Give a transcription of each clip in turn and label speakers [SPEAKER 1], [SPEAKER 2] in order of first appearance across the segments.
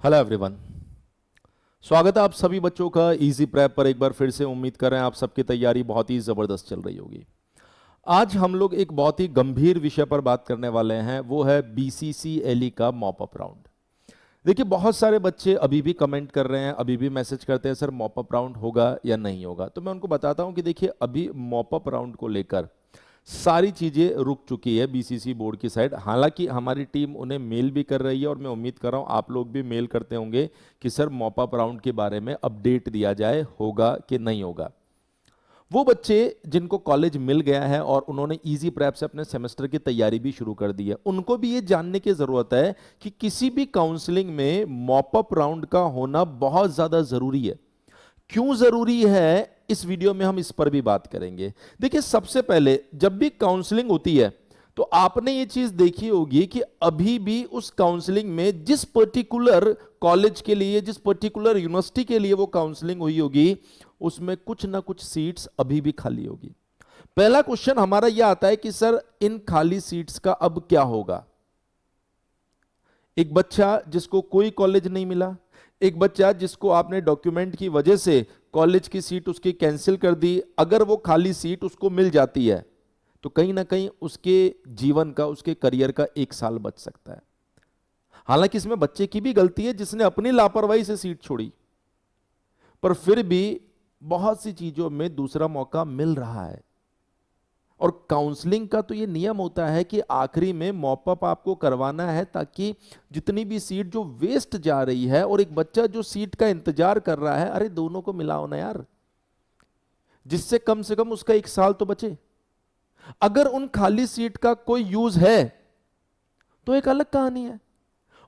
[SPEAKER 1] Hello everyone. स्वागत है आप सभी बच्चों का इजी प्रेप पर। एक बार फिर से उम्मीद कर रहे हैं आप सबकी तैयारी बहुत ही ज़बरदस्त चल रही होगी। आज हम लोग एक बहुत ही गंभीर विषय पर बात करने वाले हैं, वो है बीसीसीएलई का मॉप अप राउंड। देखिए, बहुत सारे बच्चे अभी भी कमेंट कर रहे हैं, अभी भी मैसेज करते हैं सर मॉप अप राउंड होगा या नहीं होगा। तो मैं उनको बताता हूं कि देखिए, अभी मॉप अप राउंड को लेकर सारी चीजें रुक चुकी है बीसीसी बोर्ड की साइड। हालांकि हमारी टीम उन्हें मेल भी कर रही है और मैं उम्मीद कर रहा हूं आप लोग भी मेल करते होंगे कि सर मॉप अप राउंड के बारे में अपडेट दिया जाए, होगा कि नहीं होगा। वो बच्चे जिनको कॉलेज मिल गया है और उन्होंने इजी प्रेप से अपने सेमेस्टर की तैयारी भी शुरू कर दी है, उनको भी ये जानने की जरूरत है कि किसी भी काउंसलिंग में मॉप अप राउंड का होना बहुत ज्यादा जरूरी है। क्यों जरूरी है, इस वीडियो में हम इस पर भी बात करेंगे। देखिए, सबसे पहले जब भी काउंसलिंग होती है तो आपने ये चीज देखी होगी कि अभी भी उस काउंसलिंग में जिस पर्टिकुलर कॉलेज के लिए, जिस पर्टिकुलर यूनिवर्सिटी के लिए वो काउंसलिंग हुई होगी, उसमें कुछ ना कुछ सीट्स अभी भी खाली होगी। पहला क्वेश्चन हमारा यह आता है कि सर इन खाली सीट्स का अब क्या होगा। एक बच्चा जिसको कोई कॉलेज नहीं मिला, एक बच्चा जिसको आपने डॉक्यूमेंट की वजह से कॉलेज की सीट उसकी कैंसिल कर दी, अगर वो खाली सीट उसको मिल जाती है तो कहीं ना कहीं उसके जीवन का, उसके करियर का 1 साल बच सकता है। हालांकि इसमें बच्चे की भी गलती है जिसने अपनी लापरवाही से सीट छोड़ी, पर फिर भी बहुत सी चीजों में दूसरा मौका मिल रहा है। और काउंसलिंग का तो ये नियम होता है कि आखिरी में मॉप अप आपको करवाना है ताकि जितनी भी सीट जो वेस्ट जा रही है और एक बच्चा जो सीट का इंतजार कर रहा है, अरे दोनों को मिलाओ ना यार, जिससे कम से कम उसका 1 साल तो बचे। अगर उन खाली सीट का कोई यूज है तो एक अलग कहानी है।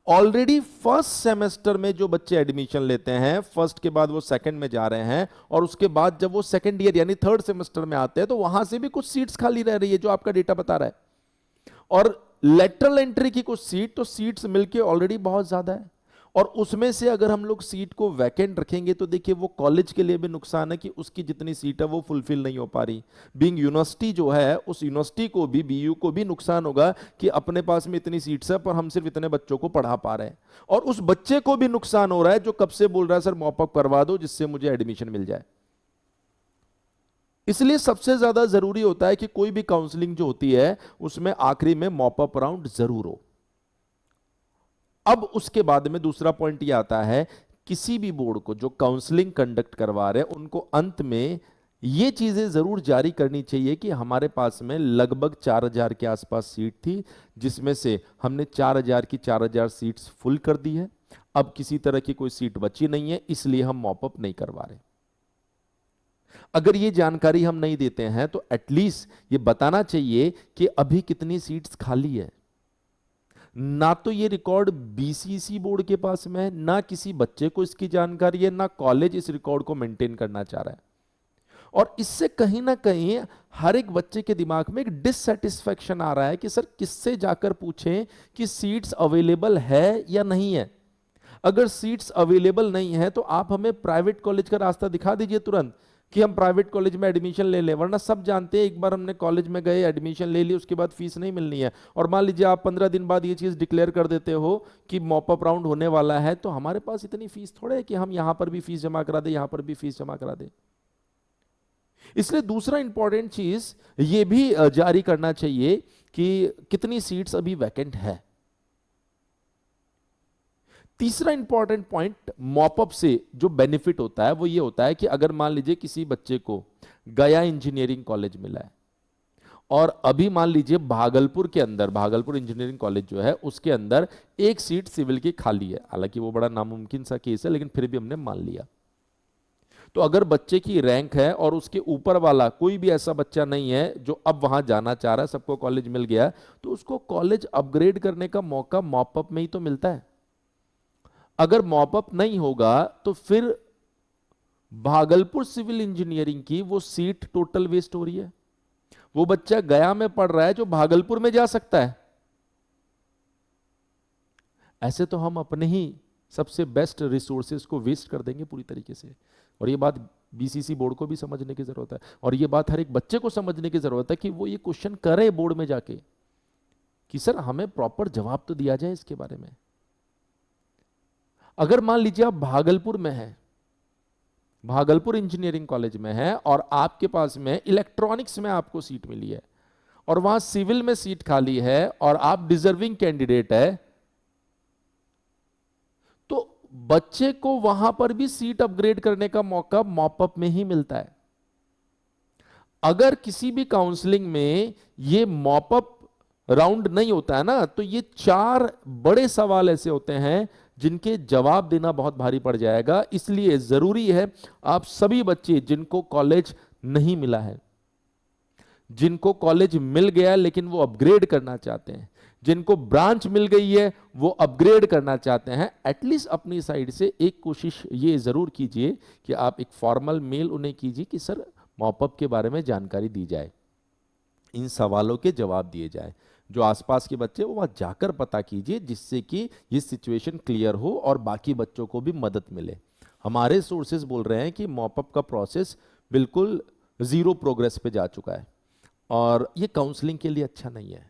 [SPEAKER 1] ऑलरेडी फर्स्ट सेमेस्टर में जो बच्चे एडमिशन लेते हैं, फर्स्ट के बाद वो सेकंड में जा रहे हैं, और उसके बाद जब वो सेकंड ईयर यानी थर्ड सेमेस्टर में आते हैं तो वहां से भी कुछ सीट्स खाली रह रही है, जो आपका डेटा बता रहा है। और लेटरल एंट्री की कुछ सीट, तो सीट्स मिलके ऑलरेडी बहुत ज्यादा है। और उसमें से अगर हम लोग सीट को वैकेंट रखेंगे तो देखिए, वो कॉलेज के लिए भी नुकसान है कि उसकी जितनी सीट है वो फुलफिल नहीं हो पा रही। बीइंग यूनिवर्सिटी जो है, उस यूनिवर्सिटी को भी, बीयू को भी नुकसान होगा कि अपने पास में इतनी सीट्स है पर हम सिर्फ इतने बच्चों को पढ़ा पा रहे हैं। और उस बच्चे को भी नुकसान हो रहा है जो कब से बोल रहा है सर मॉप अप करवा दो जिससे मुझे एडमिशन मिल जाए। इसलिए सबसे ज्यादा जरूरी होता है कि कोई भी काउंसलिंग जो होती है उसमें आखिरी में मॉप अप राउंड जरूर हो। अब उसके बाद में दूसरा पॉइंट यह आता है, किसी भी बोर्ड को जो काउंसलिंग कंडक्ट करवा रहे हैं उनको अंत में ये चीजें जरूर जारी करनी चाहिए कि हमारे पास में लगभग 4000 के आसपास सीट थी, जिसमें से हमने 4000 की 4000 सीट्स फुल कर दी है। अब किसी तरह की कोई सीट बची नहीं है, इसलिए हम मॉप अप नहीं करवा रहे। अगर ये जानकारी हम नहीं देते हैं तो एटलीस्ट ये बताना चाहिए कि अभी कितनी सीट्स खाली है। ना तो ये रिकॉर्ड बीसीसी बोर्ड के पास में है, ना किसी बच्चे को इसकी जानकारी है, ना कॉलेज इस रिकॉर्ड को मेंटेन करना चाह रहा है। और इससे कहीं ना कहीं हर एक बच्चे के दिमाग में एक डिससेटिस्फैक्शन आ रहा है कि सर किससे जाकर पूछें कि सीट्स अवेलेबल है या नहीं है। अगर सीट्स अवेलेबल नहीं है तो आप हमें प्राइवेट कॉलेज का रास्ता दिखा दीजिए तुरंत कि हम प्राइवेट कॉलेज में एडमिशन ले लें। वरना सब जानते हैं एक बार हमने कॉलेज में गए, एडमिशन ले ली, उसके बाद फीस नहीं मिलनी है। और मान लीजिए आप 15 दिन बाद ये चीज डिक्लेयर कर देते हो कि मॉप अप राउंड होने वाला है, तो हमारे पास इतनी फीस थोड़े है कि हम यहां पर भी फीस जमा करा दे, यहां पर भी फीस जमा करा दे। इसलिए दूसरा इंपॉर्टेंट चीज ये भी जारी करना चाहिए कि कितनी सीट्स अभी वैकेंट है। तीसरा इंपॉर्टेंट पॉइंट, मॉपअप से जो बेनिफिट होता है वो ये होता है कि अगर मान लीजिए किसी बच्चे को गया इंजीनियरिंग कॉलेज मिला है और अभी मान लीजिए भागलपुर के अंदर, भागलपुर इंजीनियरिंग कॉलेज जो है उसके अंदर एक सीट सिविल की खाली है। हालांकि वो बड़ा नामुमकिन सा केस है, लेकिन फिर भी हमने मान लिया। तो अगर बच्चे की रैंक है और उसके ऊपर वाला कोई भी ऐसा बच्चा नहीं है जो अब वहां जाना चाह रहा है, सबको कॉलेज मिल गया, तो उसको कॉलेज अपग्रेड करने का मौका मॉपअप में ही तो मिलता है। अगर मॉपअप नहीं होगा तो फिर भागलपुर सिविल इंजीनियरिंग की वो सीट टोटल वेस्ट हो रही है। वो बच्चा गया में पढ़ रहा है जो भागलपुर में जा सकता है। ऐसे तो हम अपने ही सबसे बेस्ट रिसोर्सेज को वेस्ट कर देंगे पूरी तरीके से। और ये बात बीसीसी बोर्ड को भी समझने की जरूरत है, और ये बात हर एक बच्चे को समझने की जरूरत है कि वो ये क्वेश्चन करे बोर्ड में जाके कि सर हमें प्रॉपर जवाब तो दिया जाए इसके बारे में। अगर मान लीजिए आप भागलपुर में हैं, भागलपुर इंजीनियरिंग कॉलेज में है और आपके पास में इलेक्ट्रॉनिक्स में आपको सीट मिली है और वहां सिविल में सीट खाली है और आप डिजर्विंग कैंडिडेट है, तो बच्चे को वहां पर भी सीट अपग्रेड करने का मौका मॉपअप में ही मिलता है। अगर किसी भी काउंसलिंग में ये मॉपअप राउंड नहीं होता है ना, तो ये 4 बड़े सवाल ऐसे होते हैं जिनके जवाब देना बहुत भारी पड़ जाएगा। इसलिए जरूरी है आप सभी बच्चे जिनको कॉलेज नहीं मिला है, जिनको कॉलेज मिल गया लेकिन वो अपग्रेड करना चाहते हैं, जिनको ब्रांच मिल गई है वो अपग्रेड करना चाहते हैं, एटलीस्ट अपनी साइड से एक कोशिश ये जरूर कीजिए कि आप एक फॉर्मल मेल उन्हें कीजिए कि सर मॉपअप के बारे में जानकारी दी जाए, इन सवालों के जवाब दिए जाए। जो आसपास के बच्चे वो वहां जाकर पता कीजिए जिससे कि ये सिचुएशन क्लियर हो और बाकी बच्चों को भी मदद मिले। हमारे सोर्सेज बोल रहे हैं कि मॉपअप का प्रोसेस बिल्कुल 0 प्रोग्रेस पे जा चुका है और ये काउंसलिंग के लिए अच्छा नहीं है,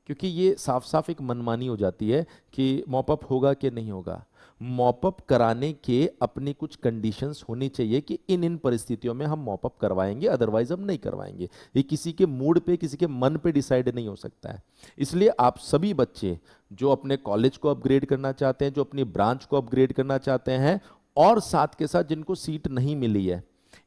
[SPEAKER 1] क्योंकि ये साफ साफ एक मनमानी हो जाती है कि मॉपअप होगा कि नहीं होगा। मॉपअप कराने के अपनी कुछ कंडीशंस होनी चाहिए कि इन परिस्थितियों में हम मॉपअप करवाएंगे, अदरवाइज हम नहीं करवाएंगे। ये किसी के मूड पे, किसी के मन पे डिसाइड नहीं हो सकता है। इसलिए आप सभी बच्चे जो अपने कॉलेज को अपग्रेड करना चाहते हैं, जो अपनी ब्रांच को अपग्रेड करना चाहते हैं और साथ के साथ जिनको सीट नहीं मिली है,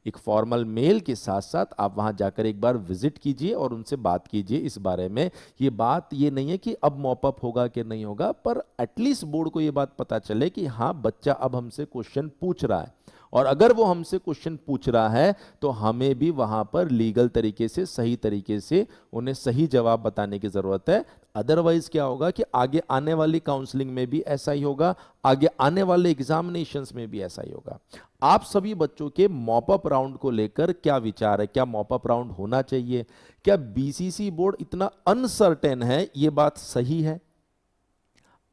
[SPEAKER 1] एक फॉर्मल मेल के साथ साथ आप वहां जाकर एक बार विजिट कीजिए और उनसे बात कीजिए इस बारे में। ये बात ये नहीं है कि अब मॉपअप होगा कि नहीं होगा, पर एटलीस्ट बोर्ड को ये बात पता चले कि हाँ बच्चा अब हमसे क्वेश्चन पूछ रहा है, और अगर वो हमसे क्वेश्चन पूछ रहा है तो हमें भी वहां पर लीगल तरीके से, सही तरीके से उन्हें सही जवाब बताने की जरूरत है। अदरवाइज क्या होगा कि आगे आने वाली काउंसलिंग में भी ऐसा ही होगा, आगे आने वाले एग्जामिनेशंस में भी ऐसा ही होगा। आप सभी बच्चों के मॉपअप राउंड को लेकर क्या विचार है? क्या मॉपअप राउंड होना चाहिए? क्या बीसीसी बोर्ड इतना अनसर्टेन है? ये बात सही है?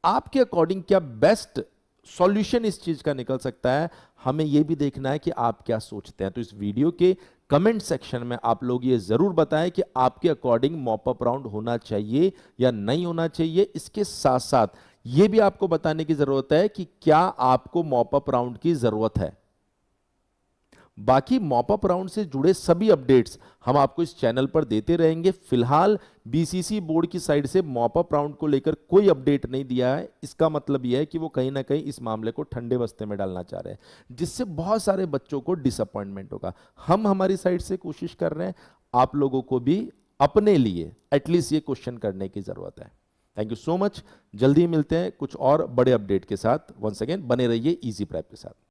[SPEAKER 1] आपके अकॉर्डिंग क्या बेस्ट सॉल्यूशन इस चीज का निकल सकता है? हमें यह भी देखना है कि आप क्या सोचते हैं। तो इस वीडियो के कमेंट सेक्शन में आप लोग ये जरूर बताएं कि आपके अकॉर्डिंग मॉपअप राउंड होना चाहिए या नहीं होना चाहिए। इसके साथ साथ यह भी आपको बताने की जरूरत है कि क्या आपको मॉपअप राउंड की जरूरत है। बाकी मॉपअप राउंड से जुड़े सभी अपडेट्स हम आपको इस चैनल पर देते रहेंगे। फिलहाल बीसीसी बोर्ड की साइड से मॉपअप राउंड को लेकर कोई अपडेट नहीं दिया है। इसका मतलब यह है कि वो कहीं ना कहीं इस मामले को ठंडे बस्ते में डालना चाह रहे हैं, जिससे बहुत सारे बच्चों को डिसअपॉइंटमेंट होगा। हम हमारी साइड से कोशिश कर रहे हैं, आप लोगों को भी अपने लिए एटलीस्ट ये क्वेश्चन करने की जरूरत है। Thank you so much. जल्दी मिलते हैं कुछ और बड़े अपडेट के साथ। वंस अगेन बने रहिए इजी प्रेप के साथ।